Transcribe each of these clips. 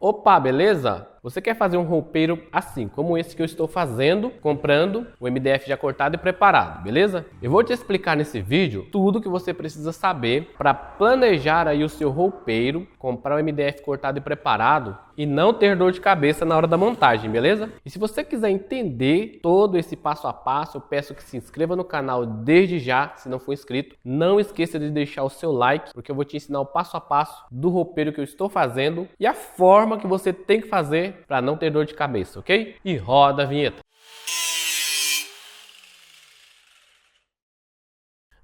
Opa, beleza? Você quer fazer um roupeiro assim, como esse que eu estou fazendo, comprando o MDF já cortado e preparado, beleza? Eu vou te explicar nesse vídeo tudo que você precisa saber para planejar aí o seu roupeiro, comprar o MDF cortado e preparado e não ter dor de cabeça na hora da montagem, beleza? E se você quiser entender todo esse passo a passo, eu peço que se inscreva no canal desde já, se não for inscrito. Não esqueça de deixar o seu like, porque eu vou te ensinar o passo a passo do roupeiro que eu estou fazendo e a forma que você tem que fazer para não ter dor de cabeça, ok? E roda a vinheta.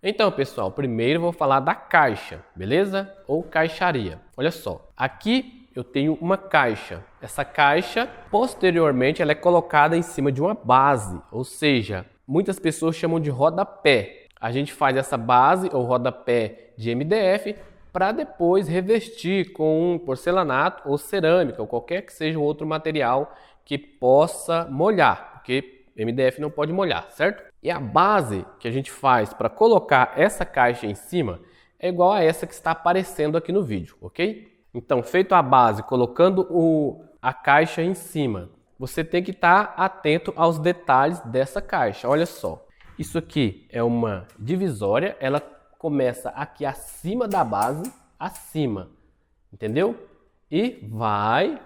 Então, pessoal, primeiro eu vou falar da caixa, beleza? Ou caixaria. Olha só, aqui eu tenho uma caixa. Essa caixa, posteriormente, ela é colocada em cima de uma base, ou seja, muitas pessoas chamam de rodapé. A gente faz essa base ou rodapé de MDF para depois revestir com um porcelanato ou cerâmica ou qualquer que seja um outro material que possa molhar, porque MDF não pode molhar, certo? E a base que a gente faz para colocar essa caixa em cima é igual a essa que está aparecendo aqui no vídeo, ok? Então, feito a base, colocando a caixa em cima, você tem que estar atento aos detalhes dessa caixa. Olha só, isso aqui é uma divisória, ela começa aqui acima da base, acima, entendeu? E vai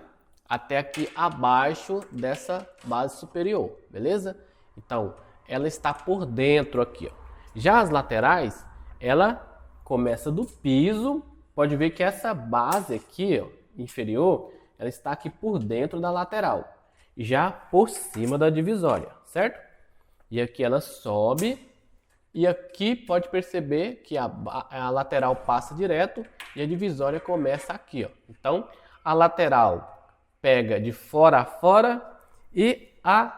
até aqui abaixo dessa base superior, beleza? Então, ela está por dentro aqui, ó. Já as laterais, ela começa do piso, pode ver que essa base aqui, ó, inferior, ela está aqui por dentro da lateral, já por cima da divisória, certo? E aqui ela sobe. E aqui pode perceber que a lateral passa direto e a divisória começa aqui, ó. Então, a lateral pega de fora a fora e a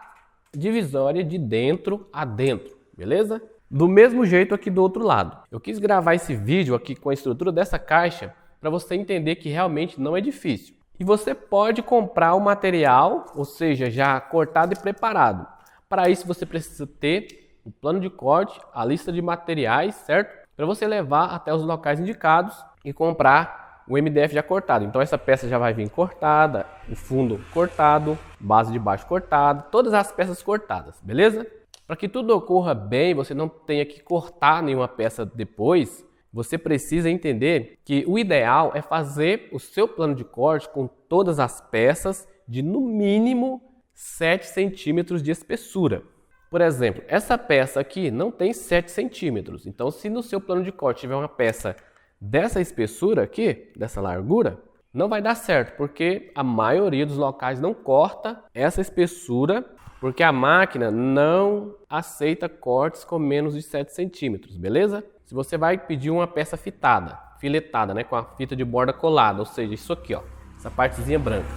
divisória de dentro a dentro, beleza? Do mesmo jeito aqui do outro lado. Eu quis gravar esse vídeo aqui com a estrutura dessa caixa para você entender que realmente não é difícil. E você pode comprar o material, ou seja, já cortado e preparado. Para isso você precisa ter o plano de corte, a lista de materiais, certo? Para você levar até os locais indicados e comprar o MDF já cortado. Então essa peça já vai vir cortada, o fundo cortado, base de baixo cortada, todas as peças cortadas, beleza? Para que tudo ocorra bem, você não tenha que cortar nenhuma peça depois, você precisa entender que o ideal é fazer o seu plano de corte com todas as peças de no mínimo 7 centímetros de espessura. Por exemplo, essa peça aqui não tem 7 centímetros. Então, se no seu plano de corte tiver uma peça dessa espessura aqui, dessa largura, não vai dar certo, porque a maioria dos locais não corta essa espessura, porque a máquina não aceita cortes com menos de 7 centímetros, beleza? Se você vai pedir uma peça fitada, filetada, né, com a fita de borda colada, ou seja, isso aqui, ó, essa partezinha branca,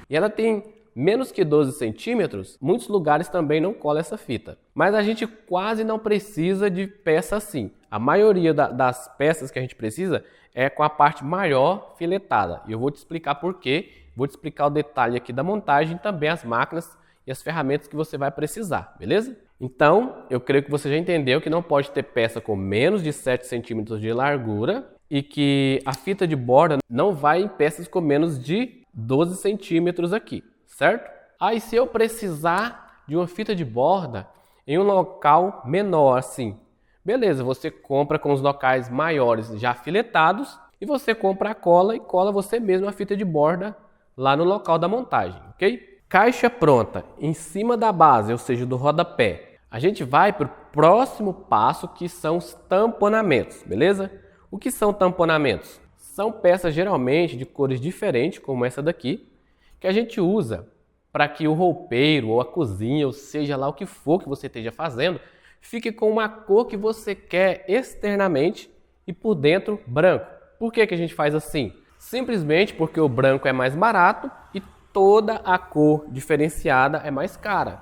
e ela tem menos que 12 centímetros, muitos lugares também não colam essa fita. Mas a gente quase não precisa de peça assim. A maioria das peças que a gente precisa é com a parte maior filetada. E eu vou te explicar por quê. Vou te explicar o detalhe aqui da montagem e também as máquinas e as ferramentas que você vai precisar, beleza? Então, eu creio que você já entendeu que não pode ter peça com menos de 7 centímetros de largura e que a fita de borda não vai em peças com menos de 12 centímetros aqui. Certo? Aí se eu precisar de uma fita de borda em um local menor assim, beleza, você compra com os locais maiores já filetados e você compra a cola e cola você mesmo a fita de borda lá no local da montagem, ok? Caixa pronta, em cima da base, ou seja, do rodapé. A gente vai para o próximo passo, que são os tamponamentos, beleza? O que são tamponamentos? São peças geralmente de cores diferentes, como essa daqui, que a gente usa para que o roupeiro ou a cozinha, ou seja lá o que for que você esteja fazendo, fique com uma cor que você quer externamente e por dentro branco. Por que a gente faz assim? Simplesmente porque o branco é mais barato e toda a cor diferenciada é mais cara.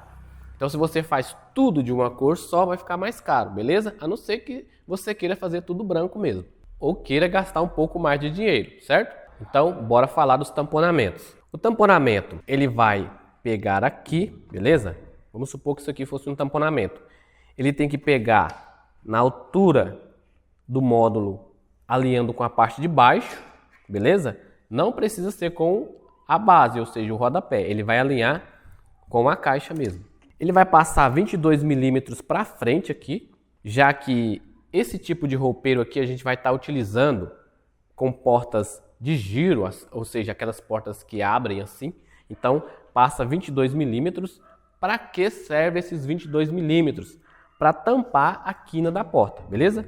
Então se você faz tudo de uma cor só, vai ficar mais caro, beleza? A não ser que você queira fazer tudo branco mesmo, ou queira gastar um pouco mais de dinheiro, certo? Então bora falar dos tamponamentos. O tamponamento, ele vai pegar aqui, beleza? Vamos supor que isso aqui fosse um tamponamento. Ele tem que pegar na altura do módulo, alinhando com a parte de baixo, beleza? Não precisa ser com a base, ou seja, o rodapé. Ele vai alinhar com a caixa mesmo. Ele vai passar 22 milímetros para frente aqui, já que esse tipo de roupeiro aqui a gente vai estar utilizando com portas de giro, ou seja, aquelas portas que abrem assim. Então, passa 22 milímetros. Para que serve esses 22 milímetros? Para tampar a quina da porta, beleza?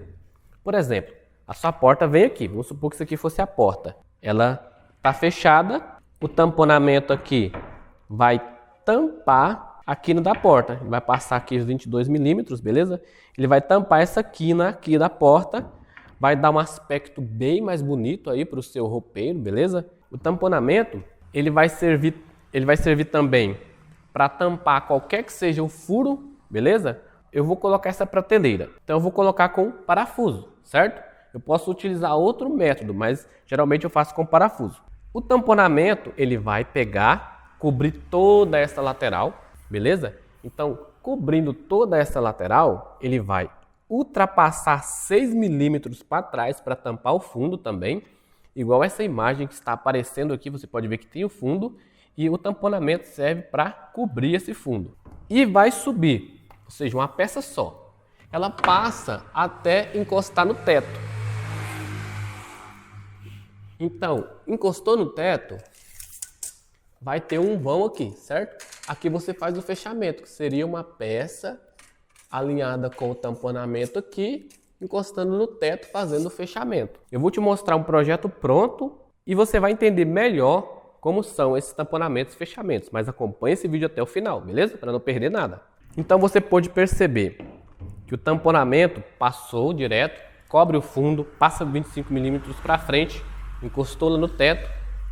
Por exemplo, a sua porta vem aqui. Vamos supor que isso aqui fosse a porta. Ela está fechada. O tamponamento aqui vai tampar a quina da porta. Ele vai passar aqui os 22 milímetros, beleza? Ele vai tampar essa quina aqui da porta. Vai dar um aspecto bem mais bonito aí para o seu roupeiro, beleza? O tamponamento, ele vai servir também para tampar qualquer que seja o furo, beleza? Eu vou colocar essa prateleira. Então eu vou colocar com parafuso, certo? Eu posso utilizar outro método, mas geralmente eu faço com parafuso. O tamponamento, ele vai pegar, cobrir toda essa lateral, beleza? Então, cobrindo toda essa lateral, ele vai ultrapassar 6 milímetros para trás para tampar o fundo também. Igual essa imagem que está aparecendo aqui, você pode ver que tem o fundo e o tamponamento serve para cobrir esse fundo. E vai subir, ou seja, uma peça só. Ela passa até encostar no teto. Então, encostou no teto, vai ter um vão aqui, certo? Aqui você faz o fechamento, que seria uma peça alinhada com o tamponamento aqui, encostando no teto, fazendo o fechamento. Eu vou te mostrar um projeto pronto e você vai entender melhor como são esses tamponamentos e fechamentos. Mas acompanhe esse vídeo até o final, beleza? Para não perder nada. Então você pode perceber que o tamponamento passou direto, cobre o fundo, passa 25 milímetros para frente, encostou lá no teto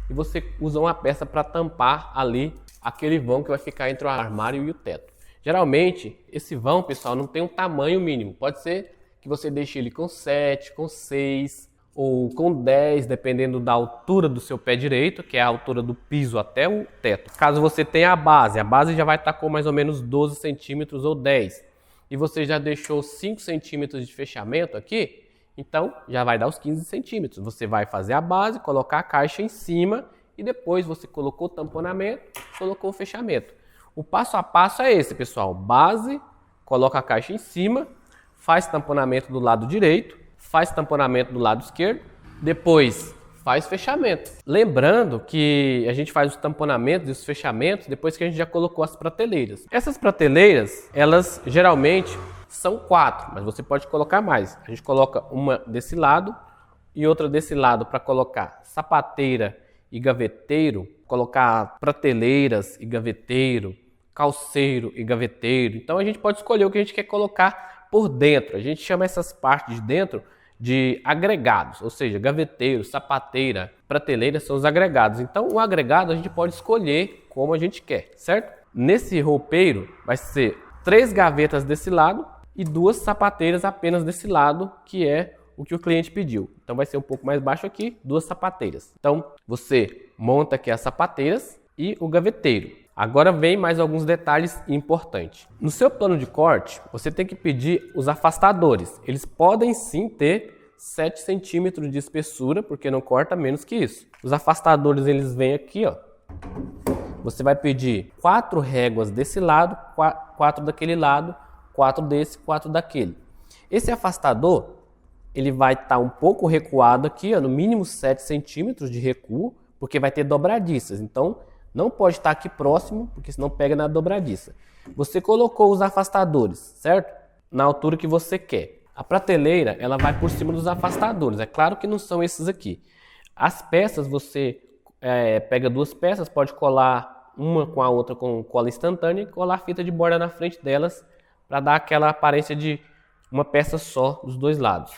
e você usa uma peça para tampar ali aquele vão que vai ficar entre o armário e o teto. Geralmente, esse vão, pessoal, não tem um tamanho mínimo. Pode ser que você deixe ele com 7, com 6 ou com 10, dependendo da altura do seu pé direito, que é a altura do piso até o teto. Caso você tenha a base já vai estar com mais ou menos 12 centímetros ou 10. E você já deixou 5 centímetros de fechamento aqui, então já vai dar os 15 centímetros. Você vai fazer a base, colocar a caixa em cima e depois você colocou o tamponamento, colocou o fechamento. O passo a passo é esse, pessoal. Base, coloca a caixa em cima, faz tamponamento do lado direito, faz tamponamento do lado esquerdo, depois faz fechamento. Lembrando que a gente faz os tamponamentos e os fechamentos depois que a gente já colocou as prateleiras. Essas prateleiras, elas geralmente são 4, mas você pode colocar mais. A gente coloca uma desse lado e outra desse lado para colocar sapateira e gaveteiro, colocar prateleiras e gaveteiro, calceiro e gaveteiro. Então a gente pode escolher o que a gente quer colocar por dentro. A gente chama essas partes de dentro de agregados, ou seja, gaveteiro, sapateira, prateleira são os agregados. Então o agregado a gente pode escolher como a gente quer, certo? Nesse roupeiro vai ser 3 gavetas desse lado e 2 sapateiras apenas desse lado, que é o que o cliente pediu. Então vai ser um pouco mais baixo aqui, 2 sapateiras. Então você monta aqui as sapateiras e o gaveteiro. Agora vem mais alguns detalhes importantes. No seu plano de corte, você tem que pedir os afastadores. Eles podem sim ter 7 centímetros de espessura, porque não corta menos que isso. Os afastadores, eles vêm aqui, ó. Você vai pedir 4 réguas desse lado, 4 daquele lado, 4 desse, 4 daquele. Esse afastador, ele vai estar um pouco recuado aqui, ó, no mínimo 7 centímetros de recuo, porque vai ter dobradiças. Então, não pode estar aqui próximo, porque senão pega na dobradiça. Você colocou os afastadores, certo? Na altura que você quer. A prateleira, ela vai por cima dos afastadores. É claro que não são esses aqui. As peças, você pega 2 peças, pode colar uma com a outra com cola instantânea e colar fita de borda na frente delas para dar aquela aparência de uma peça só dos 2 lados.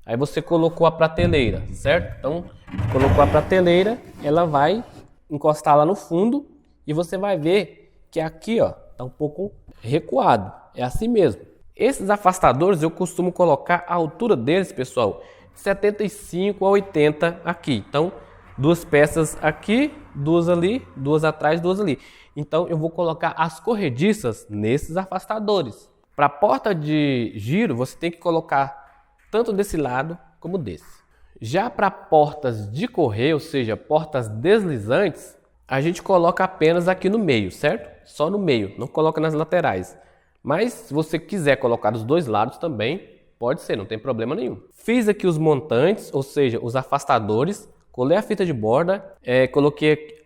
Aí você colocou a prateleira, certo? Então, colocou a prateleira, ela vai encostar lá no fundo e você vai ver que aqui, ó, tá um pouco recuado. É assim mesmo. Esses afastadores eu costumo colocar a altura deles, pessoal, de 75 a 80 aqui. Então, 2 peças aqui, 2 ali, 2 atrás, 2 ali. Então, eu vou colocar as corrediças nesses afastadores. Para a porta de giro, você tem que colocar tanto desse lado como desse. Já para portas de correr, ou seja, portas deslizantes, a gente coloca apenas aqui no meio, certo? Só no meio, não coloca nas laterais. Mas se você quiser colocar dos dois lados também, pode ser, não tem problema nenhum. Fiz aqui os montantes, ou seja, os afastadores, colei a fita de borda, coloquei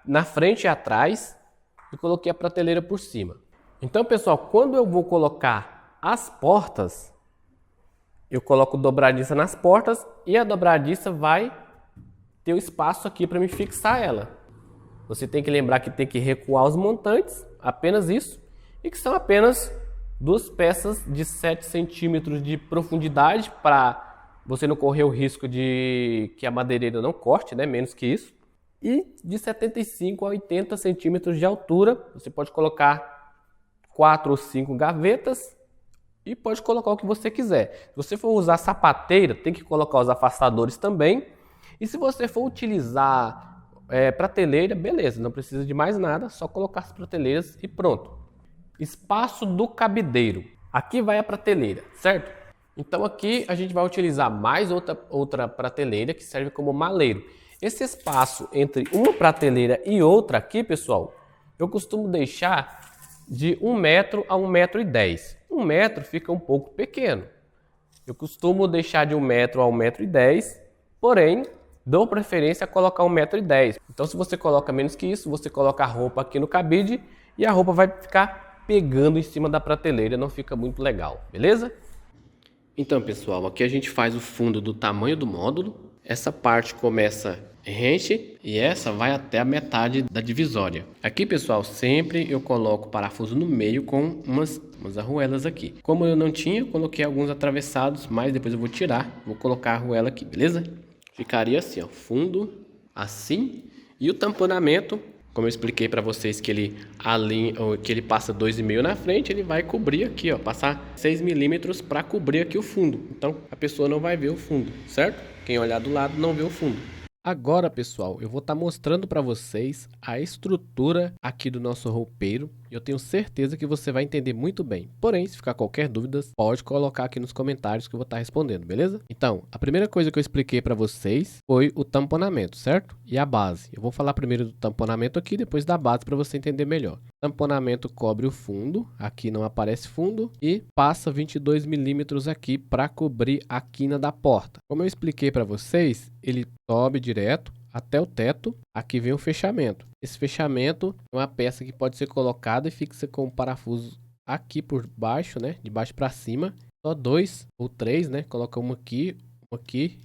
na frente e atrás e coloquei a prateleira por cima. Então, pessoal, quando eu vou colocar as portas, eu coloco dobradiça nas portas e a dobradiça vai ter o espaço aqui para me fixar ela. Você tem que lembrar que tem que recuar os montantes, apenas isso, e que são apenas duas peças de 7 centímetros de profundidade para você não correr o risco de que a madeireira não corte, né? Menos que isso. E de 75 a 80 centímetros de altura, você pode colocar 4 ou 5 gavetas e pode colocar o que você quiser. Se você for usar sapateira, tem que colocar os afastadores também. E se você for utilizar prateleira, beleza, não precisa de mais nada, só colocar as prateleiras e pronto. Espaço do cabideiro. Aqui vai a prateleira, certo? Então aqui a gente vai utilizar mais outra prateleira que serve como maleiro. Esse espaço entre uma prateleira e outra aqui, pessoal, eu costumo deixar de 1 metro a 1,10 m. 1 metro fica um pouco pequeno. Eu costumo deixar de 1 metro a 1,10 m, porém, dou preferência a colocar 1,10 m. Então, se você coloca menos que isso, você coloca a roupa aqui no cabide e a roupa vai ficar pegando em cima da prateleira, não fica muito legal, beleza? Então, pessoal, aqui a gente faz o fundo do tamanho do módulo. Essa parte começa rente e essa vai até a metade da divisória. Aqui, pessoal, sempre eu coloco o parafuso no meio com umas arruelas aqui. Como eu não tinha, coloquei alguns atravessados, mas depois eu vou tirar, vou colocar a arruela aqui, beleza? Ficaria assim, ó, fundo, assim, e o tamponamento, como eu expliquei para vocês que ele passa 2,5 na frente, ele vai cobrir aqui, ó, passar 6 milímetros para cobrir aqui o fundo. Então, a pessoa não vai ver o fundo, certo? Quem olhar do lado não vê o fundo. Agora, pessoal, eu vou estar mostrando para vocês a estrutura aqui do nosso roupeiro. Eu tenho certeza que você vai entender muito bem. Porém, se ficar qualquer dúvida, pode colocar aqui nos comentários que eu vou estar respondendo, beleza? Então, a primeira coisa que eu expliquei para vocês foi o tamponamento, certo? E a base. Eu vou falar primeiro do tamponamento aqui, depois da base para você entender melhor. Tamponamento cobre o fundo, aqui não aparece fundo, e passa 22 milímetros aqui para cobrir a quina da porta. Como eu expliquei para vocês, ele sobe direto até o teto, aqui vem o fechamento. Esse fechamento é uma peça que pode ser colocada e fixa com o parafuso aqui por baixo, né? De baixo para cima. Só 2 ou 3, né? Coloca um aqui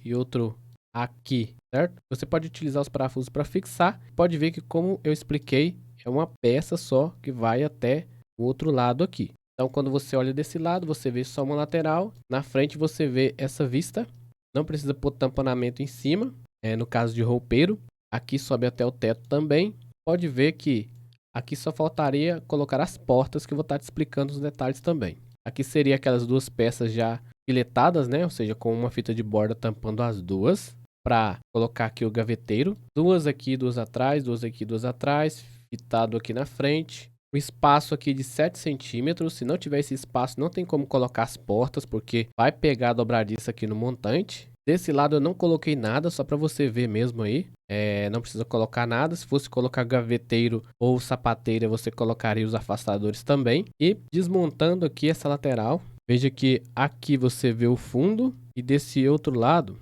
e outro aqui, certo? Você pode utilizar os parafusos para fixar. Pode ver que, como eu expliquei, é uma peça só que vai até o outro lado aqui. Então, quando você olha desse lado, você vê só uma lateral. Na frente você vê essa vista. Não precisa pôr tamponamento em cima. No caso de roupeiro, aqui sobe até o teto também. Pode ver que aqui só faltaria colocar as portas, que eu vou estar te explicando os detalhes também. Aqui seria aquelas duas peças já filetadas, né? Ou seja, com uma fita de borda tampando as duas. Para colocar aqui o gaveteiro. Duas aqui, duas atrás, duas aqui, duas atrás. Fitado aqui na frente. O espaço aqui de 7 centímetros. Se não tiver esse espaço, não tem como colocar as portas, porque vai pegar a dobradiça aqui no montante. Desse lado eu não coloquei nada, só para você ver mesmo aí. Não precisa colocar nada. Se fosse colocar gaveteiro ou sapateira, você colocaria os afastadores também. E desmontando aqui essa lateral, veja que aqui você vê o fundo e desse outro lado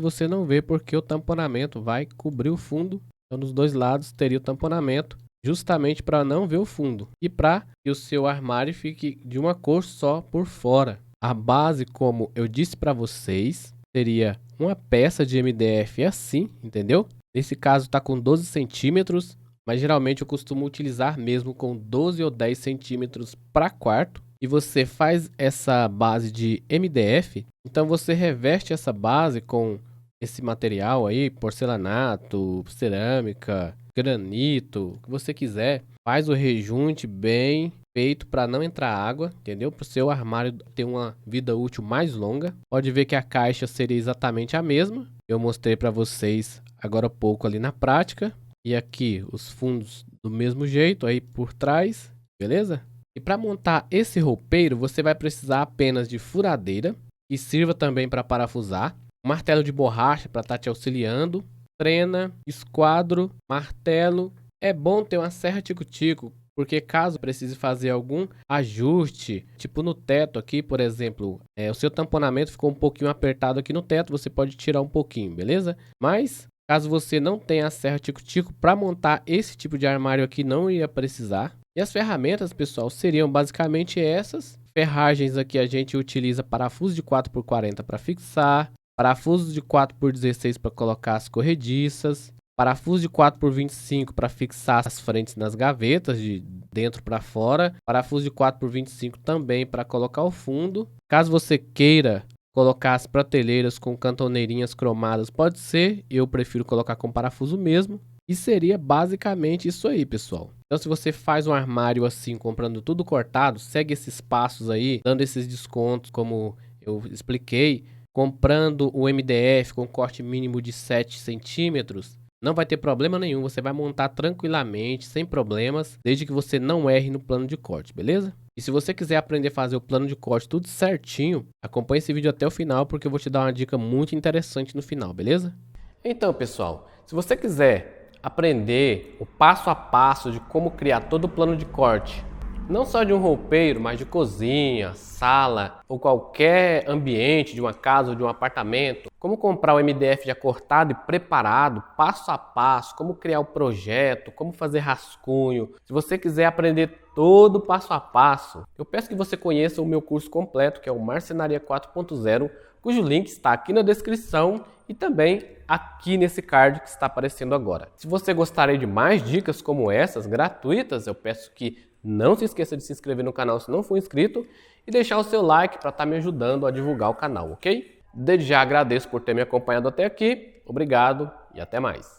você não vê, porque o tamponamento vai cobrir o fundo. Então nos dois lados teria o tamponamento, justamente para não ver o fundo e para que o seu armário fique de uma cor só por fora. A base, como eu disse para vocês, seria uma peça de MDF assim, entendeu? Nesse caso está com 12 centímetros, mas geralmente eu costumo utilizar mesmo com 12 ou 10 centímetros para quarto. E você faz essa base de MDF, então você reveste essa base com esse material aí, porcelanato, cerâmica, granito, o que você quiser. Faz o rejunte bem feito para não entrar água, entendeu? Para o seu armário ter uma vida útil mais longa. Pode ver que a caixa seria exatamente a mesma. Eu mostrei para vocês agora há pouco ali na prática. E aqui os fundos do mesmo jeito aí por trás, beleza? E para montar esse roupeiro, você vai precisar apenas de furadeira, que sirva também para parafusar, um martelo de borracha para estar te auxiliando, trena, esquadro, martelo. É bom ter uma serra tico-tico, porque caso precise fazer algum ajuste, tipo no teto aqui, por exemplo, o seu tamponamento ficou um pouquinho apertado aqui no teto, você pode tirar um pouquinho, beleza? Mas caso você não tenha a serra tico-tico, para montar esse tipo de armário aqui não ia precisar. E as ferramentas, pessoal, seriam basicamente essas. Ferragens aqui a gente utiliza parafuso de 4x40 para fixar, parafuso de 4x16 para colocar as corrediças, parafuso de 4x25 para fixar as frentes nas gavetas de dentro para fora, parafuso de 4x25 também para colocar o fundo. Caso você queira colocar as prateleiras com cantoneirinhas cromadas, pode ser, eu prefiro colocar com parafuso mesmo. E seria basicamente isso aí, pessoal. Então, se você faz um armário assim, comprando tudo cortado, segue esses passos aí, dando esses descontos, como eu expliquei, comprando o MDF com corte mínimo de 7 centímetros, não vai ter problema nenhum, você vai montar tranquilamente, sem problemas, desde que você não erre no plano de corte, beleza? E se você quiser aprender a fazer o plano de corte tudo certinho, acompanhe esse vídeo até o final, porque eu vou te dar uma dica muito interessante no final, beleza? Então, pessoal, se você quiser aprender o passo a passo de como criar todo o plano de corte, não só de um roupeiro, mas de cozinha, sala ou qualquer ambiente de uma casa ou de um apartamento, como comprar o MDF já cortado e preparado, passo a passo, como criar o projeto, como fazer rascunho. Se você quiser aprender todo passo a passo, eu peço que você conheça o meu curso completo, que é o Marcenaria 4.0, cujo link está aqui na descrição e também aqui nesse card que está aparecendo agora. Se você gostaria de mais dicas como essas, gratuitas, eu peço que não se esqueça de se inscrever no canal se não for inscrito e deixar o seu like para estar me ajudando a divulgar o canal, ok? Desde já agradeço por ter me acompanhado até aqui, obrigado e até mais.